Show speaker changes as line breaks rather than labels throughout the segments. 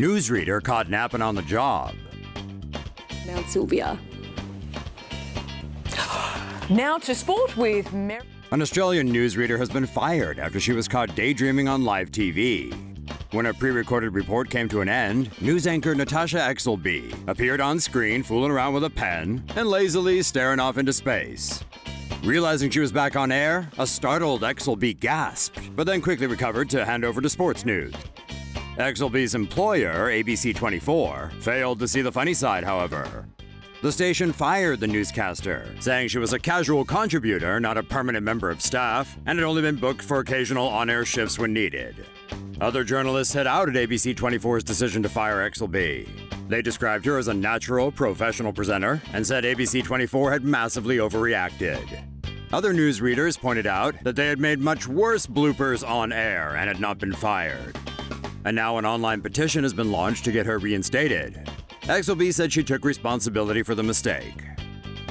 Newsreader caught napping on the job.
Now Sylvia.
Now to sport with
An Australian newsreader has been fired after she was caught daydreaming on live TV. When a pre-recorded report came to an end, news anchor Natasha Exelby appeared on screen fooling around with a pen and lazily staring off into space. Realizing she was back on air, a startled Exelby gasped, but then quickly recovered to hand over to sports news. Exelby's employer, ABC24, failed to see the funny side, however. The station fired the newscaster, saying she was a casual contributor, not a permanent member of staff, and had only been booked for occasional on-air shifts when needed. Other journalists had outed ABC24's decision to fire Exelby. They described her as a natural, professional presenter and said ABC24 had massively overreacted. Other newsreaders pointed out that they had made much worse bloopers on air and had not been fired. And now an online petition has been launched to get her reinstated. Exelby said she took responsibility for the mistake.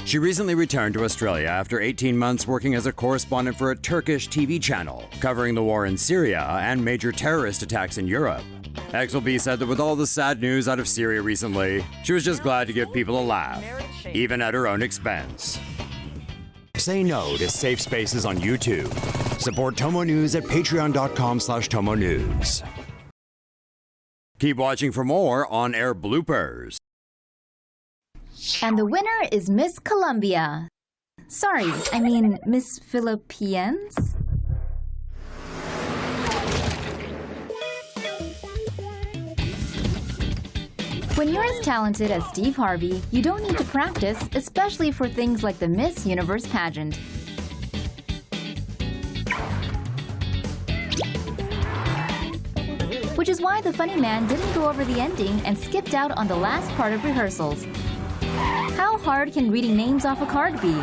She recently returned to Australia after 18 months working as a correspondent for a Turkish TV channel, covering the war in Syria and major terrorist attacks in Europe. Exelby said that with all the sad news out of Syria recently, she was just glad to give people a laugh, even at her own expense. Say no to safe spaces on YouTube. Support TomoNews at patreon.com/TomoNews. Keep watching for more on-air bloopers.
And the winner is Miss Colombia. Sorry, I mean Miss Philippines? When you're as talented as Steve Harvey, you don't need to practice, especially for things like the Miss Universe pageant. Which is why the funny man didn't go over the ending and skipped out on the last part of rehearsals. How hard can reading names off a card be?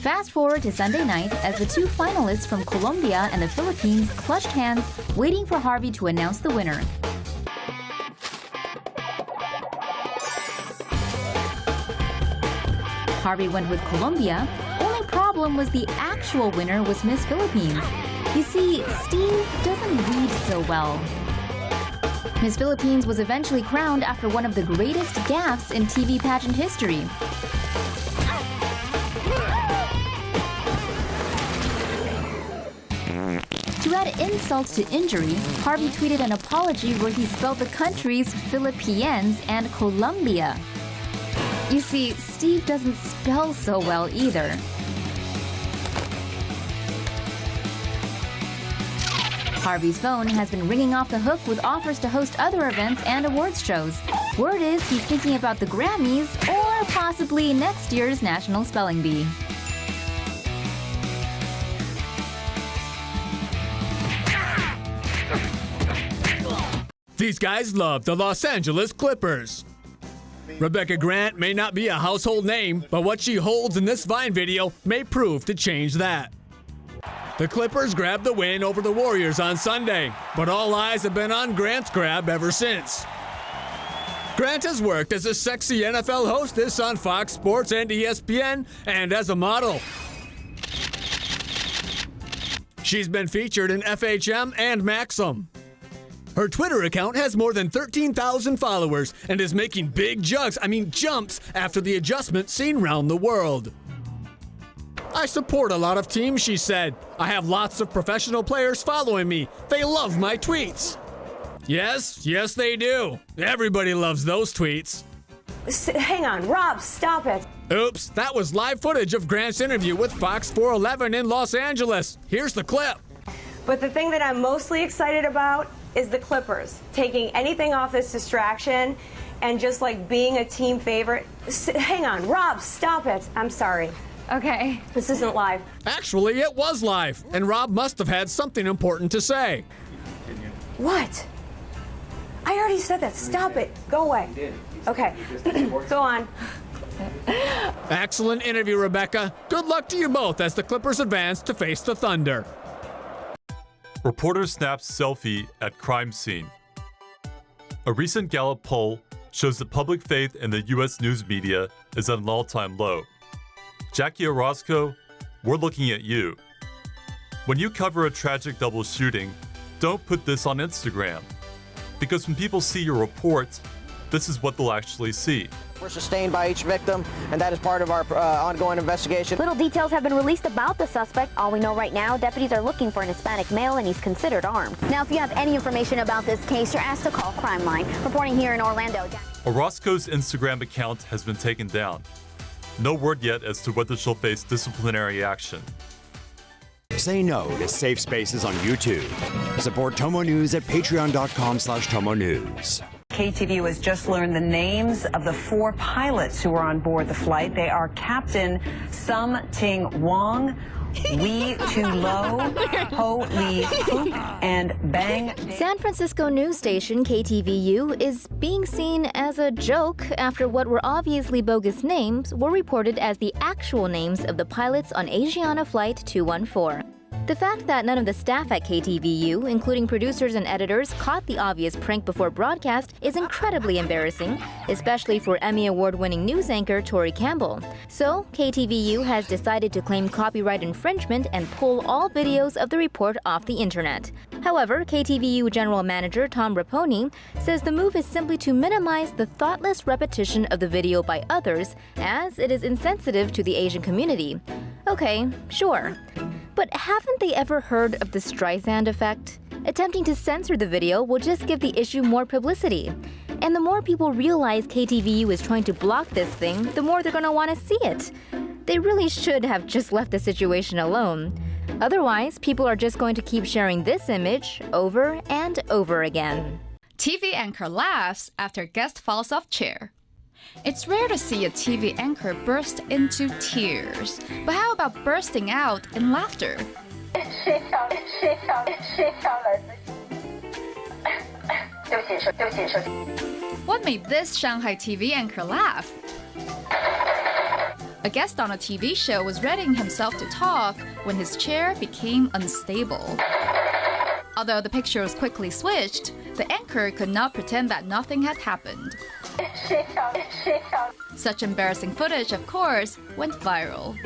Fast forward to Sunday night as the two finalists from Colombia and the Philippines clutched hands, waiting for Harvey to announce the winner. Harvey went with Colombia. Only problem was the actual winner was Miss Philippines. You see, Steve doesn't read so well. Miss Philippines was eventually crowned after one of the greatest gaffes in TV pageant history. To add insult to injury, Harvey tweeted an apology where he spelled the countries Philippines and Colombia. You see, Steve doesn't spell so well either. Harvey's phone has been ringing off the hook with offers to host other events and awards shows. Word is he's thinking about the Grammys or possibly next year's National Spelling Bee.
These guys love the Los Angeles Clippers. Rebecca Grant may not be a household name, but what she holds in this Vine video may prove to change that. The Clippers grabbed the win over the Warriors on Sunday, but all eyes have been on Grant's grab ever since. Grant has worked as a sexy NFL hostess on Fox Sports and ESPN and as a model. She's been featured in FHM and Maxim. Her Twitter account has more than 13,000 followers and is making big jumps after the adjustment seen round the world. I support a lot of teams, she said. I have lots of professional players following me. They love my tweets. Yes, they do. Everybody loves those tweets.
Hang on, Rob, stop it.
Oops, that was live footage of Grant's interview with Fox 411 in Los Angeles. Here's the clip.
But the thing that I'm mostly excited about is the Clippers taking anything off this distraction and just like being a team favorite. Hang on, Rob, stop it. I'm sorry.
Okay.
This isn't live.
Actually, it was live, and Rob must have had something important to say.
What? I already said that. Stop it. Go away. Okay. Go on.
Excellent interview, Rebecca. Good luck to you both as the Clippers advance to face the Thunder.
Reporter snaps selfie at crime scene. A recent Gallup poll shows that public faith in the U.S. news media is at an all-time low. Jackie Orozco, we're looking at you. When you cover a tragic double shooting, don't put this on Instagram. Because when people see your report, this is what they'll actually see.
We're sustained by each victim, and that is part of our ongoing investigation.
Little details have been released about the suspect. All we know right now, deputies are looking for an Hispanic male, and he's considered armed. Now, if you have any information about this case, you're asked to call Crime Line. Reporting here in Orlando.
Orozco's Instagram account has been taken down. No word yet as to whether she'll face disciplinary action.
Say no to safe spaces on YouTube. Support TomoNews at patreon.com/TomoNews.
KTVU has just learned the names of the 4 pilots who were on board the flight. They are Captain Sum Ting Wong, Wee Tu Lo, Ho Lee Hoop, and Bang.
San Francisco news station KTVU is being seen as a joke after what were obviously bogus names were reported as the actual names of the pilots on Asiana Flight 214. The fact that none of the staff at KTVU, including producers and editors, caught the obvious prank before broadcast is incredibly embarrassing, especially for Emmy Award-winning news anchor Tori Campbell. So, KTVU has decided to claim copyright infringement and pull all videos of the report off the internet. However, KTVU General Manager Tom Raponi says the move is simply to minimize the thoughtless repetition of the video by others, as it is insensitive to the Asian community. Okay, sure. But haven't they ever heard of the Streisand effect? Attempting to censor the video will just give the issue more publicity. And the more people realize KTVU is trying to block this thing, the more they're gonna want to see it. They really should have just left the situation alone. Otherwise, people are just going to keep sharing this image over and over again.
TV anchor laughs after guest falls off chair. It's rare to see a TV anchor burst into tears, but how about bursting out in laughter? What made this Shanghai TV anchor laugh? A guest on a TV show was readying himself to talk when his chair became unstable. Although the picture was quickly switched, the anchor could not pretend that nothing had happened. Such embarrassing footage, of course, went viral.